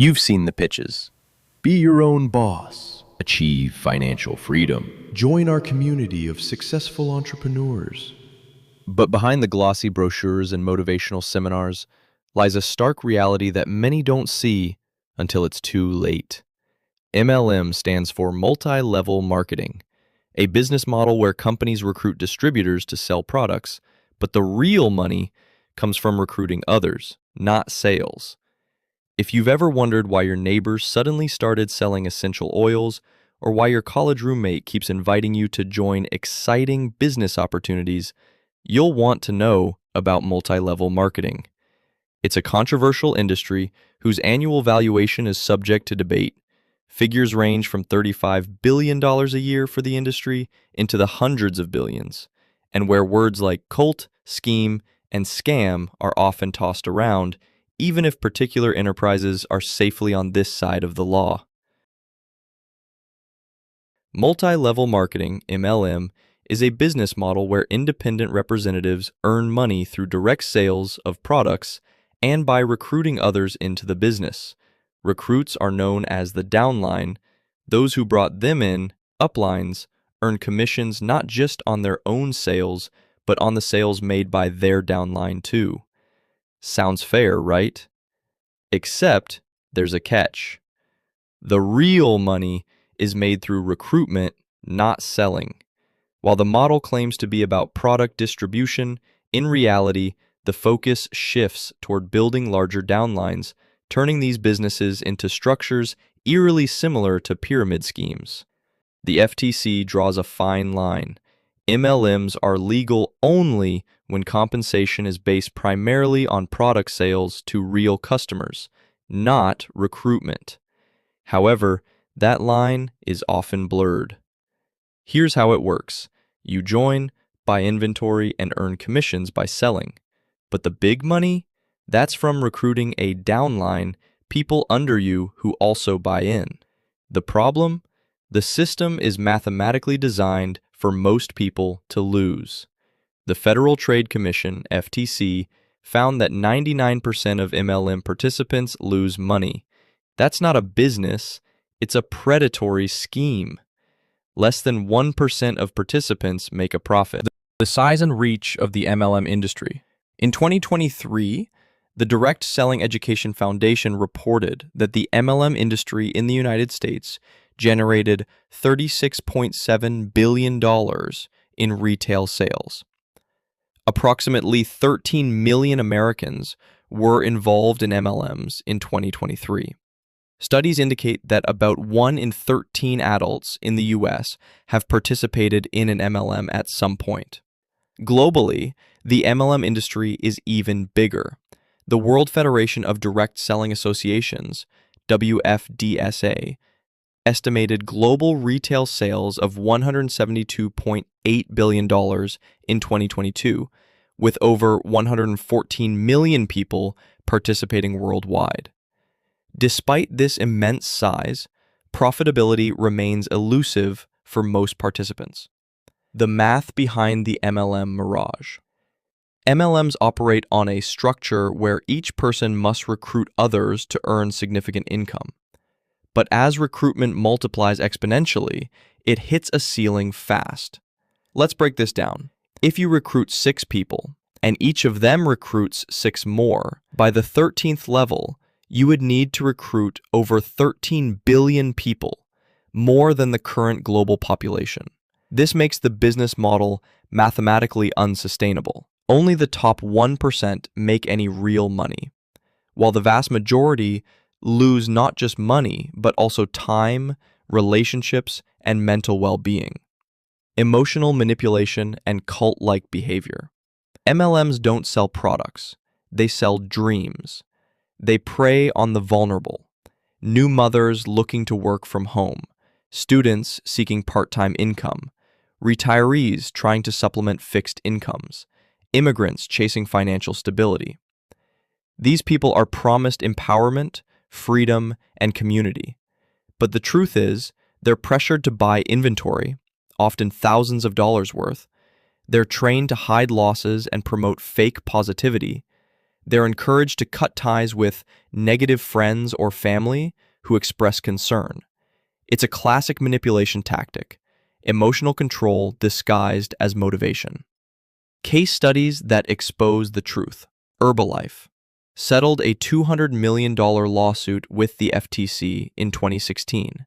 You've seen the pitches. Be your own boss. Achieve financial freedom. Join our community of successful entrepreneurs. But behind the glossy brochures and motivational seminars lies a stark reality that many don't see until it's too late. MLM stands for multi-level marketing, a business model where companies recruit distributors to sell products, but the real money comes from recruiting others, not sales. If you've ever wondered why your neighbors suddenly started selling essential oils, or why your college roommate keeps inviting you to join exciting business opportunities, you'll want to know about multi-level marketing. It's a controversial industry whose annual valuation is subject to debate. Figures range from $35 billion a year for the industry into the hundreds of billions, and where words like cult, scheme, and scam are often tossed around, even if particular enterprises are safely on this side of the law. Multi-level marketing, MLM, is a business model where independent representatives earn money through direct sales of products and by recruiting others into the business. Recruits are known as the downline. Those who brought them in, uplines, earn commissions not just on their own sales, but on the sales made by their downline too. Sounds fair, right? Except there's a catch. The real money is made through recruitment, not selling. While the model claims to be about product distribution, in reality, the focus shifts toward building larger downlines, turning these businesses into structures eerily similar to pyramid schemes. The FTC draws a fine line. MLMs are legal only when compensation is based primarily on product sales to real customers, not recruitment. However, that line is often blurred. Here's how it works. You join, buy inventory, and earn commissions by selling. But the big money? That's from recruiting a downline, people under you who also buy in. The problem? The system is mathematically designed for most people to lose. The Federal Trade Commission, FTC, found that 99% of MLM participants lose money. That's not a business, it's a predatory scheme. Less than 1% of participants make a profit. The size and reach of the MLM industry. In 2023, the Direct Selling Education Foundation reported that the MLM industry in the United States generated $36.7 billion in retail sales. Approximately 13 million Americans were involved in MLMs in 2023. Studies indicate that about 1 in 13 adults in the U.S. have participated in an MLM at some point. Globally, the MLM industry is even bigger. The World Federation of Direct Selling Associations, WFDSA, estimated global retail sales of $172.8 billion in 2022, with over 114 million people participating worldwide. Despite this immense size, profitability remains elusive for most participants. The math behind the MLM mirage. MLMs operate on a structure where each person must recruit others to earn significant income. But as recruitment multiplies exponentially, it hits a ceiling fast. Let's break this down. If you recruit 6 people, and each of them recruits 6 more, by the 13th level, you would need to recruit over 13 billion people, more than the current global population. This makes the business model mathematically unsustainable. Only the top 1% make any real money, while the vast majority lose not just money, but also time, relationships, and mental well-being. Emotional manipulation and cult-like behavior. MLMs don't sell products, they sell dreams. They prey on the vulnerable, new mothers looking to work from home, students seeking part-time income, retirees trying to supplement fixed incomes, immigrants chasing financial stability. These people are promised empowerment, freedom, and community. But the truth is, they're pressured to buy inventory, often thousands of dollars worth. They're trained to hide losses and promote fake positivity. They're encouraged to cut ties with negative friends or family who express concern. It's a classic manipulation tactic, emotional control disguised as motivation. Case studies that expose the truth. Herbalife settled a $200 million lawsuit with the FTC in 2016,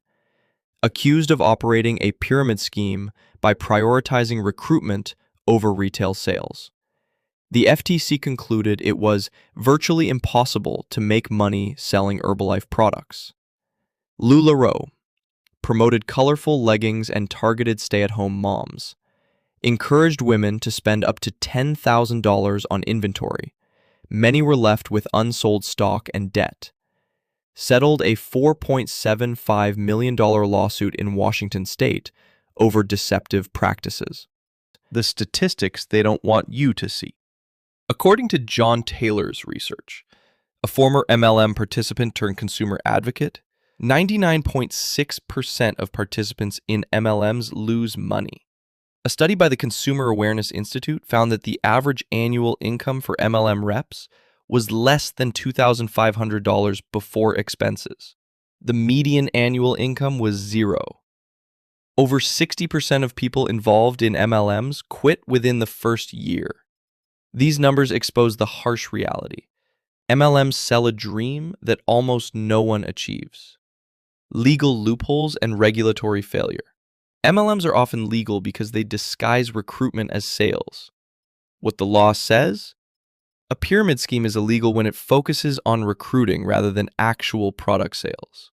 accused of operating a pyramid scheme by prioritizing recruitment over retail sales. The FTC concluded it was virtually impossible to make money selling Herbalife products. LuLaRoe promoted colorful leggings and targeted stay-at-home moms, encouraged women to spend up to $10,000 on inventory. Many were left with unsold stock and debt. Settled a $4.75 million lawsuit in Washington state over deceptive practices. The statistics they don't want you to see. According to John Taylor's research, a former MLM participant turned consumer advocate, 99.6% of participants in MLMs lose money. A study by the Consumer Awareness Institute found that the average annual income for MLM reps was less than $2,500 before expenses. The median annual income was zero. Over 60% of people involved in MLMs quit within the first year. These numbers expose the harsh reality. MLMs sell a dream that almost no one achieves. Legal loopholes and regulatory failure. MLMs are often legal because they disguise recruitment as sales. What the law says? A pyramid scheme is illegal when it focuses on recruiting rather than actual product sales.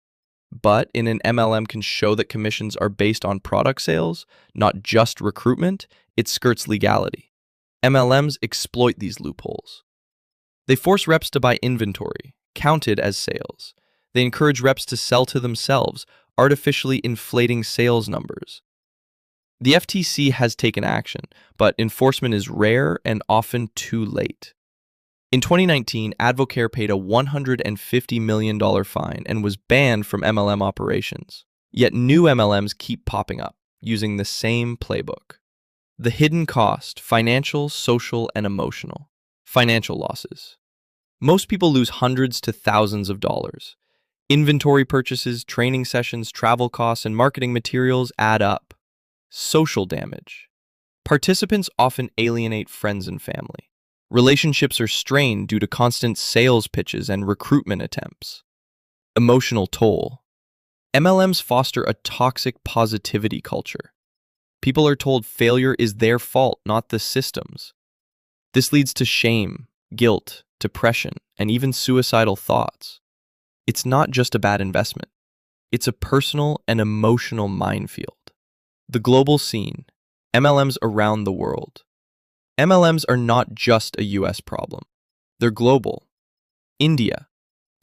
But in an MLM can show that commissions are based on product sales, not just recruitment, it skirts legality. MLMs exploit these loopholes. They force reps to buy inventory, counted as sales. They encourage reps to sell to themselves, artificially inflating sales numbers. The FTC has taken action, but enforcement is rare and often too late. In 2019, Advocare paid a $150 million fine and was banned from MLM operations. Yet new MLMs keep popping up, using the same playbook. The hidden cost: financial, social, and emotional. Financial losses. Most people lose hundreds to thousands of dollars. Inventory purchases, training sessions, travel costs, and marketing materials add up. Social damage. Participants often alienate friends and family. Relationships are strained due to constant sales pitches and recruitment attempts. Emotional toll. MLMs foster a toxic positivity culture. People are told failure is their fault, not the system's. This leads to shame, guilt, depression, and even suicidal thoughts. It's not just a bad investment. It's a personal and emotional minefield. The global scene. MLMs around the world. MLMs are not just a US problem. They're global. India.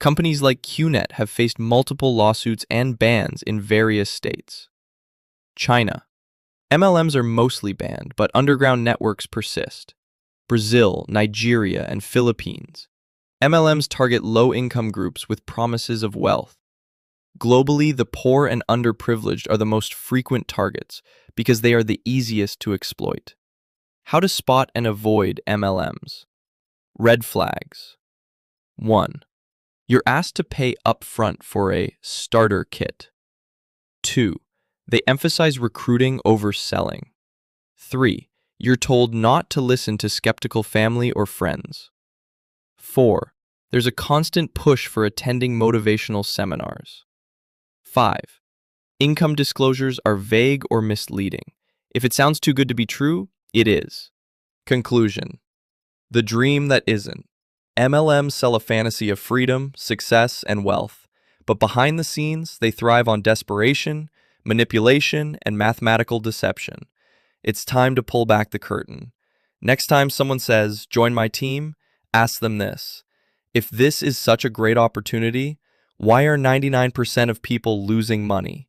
Companies like QNet have faced multiple lawsuits and bans in various states. China. MLMs are mostly banned, but underground networks persist. Brazil, Nigeria, and Philippines. MLMs target low-income groups with promises of wealth. Globally, the poor and underprivileged are the most frequent targets because they are the easiest to exploit. How to spot and avoid MLMs. Red flags. 1. You're asked to pay upfront for a starter kit. 2. They emphasize recruiting over selling. 3. You're told not to listen to skeptical family or friends. 4. There's a constant push for attending motivational seminars. 5. Income disclosures are vague or misleading. If it sounds too good to be true, it is. Conclusion. The dream that isn't. MLMs sell a fantasy of freedom, success, and wealth, but behind the scenes, they thrive on desperation, manipulation, and mathematical deception. It's time to pull back the curtain. Next time someone says, "Join my team," ask them this: if this is such a great opportunity, why are 99% of people losing money?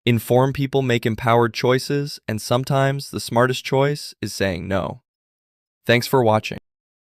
Informed people make empowered choices, and sometimes the smartest choice is saying no. Thanks for watching.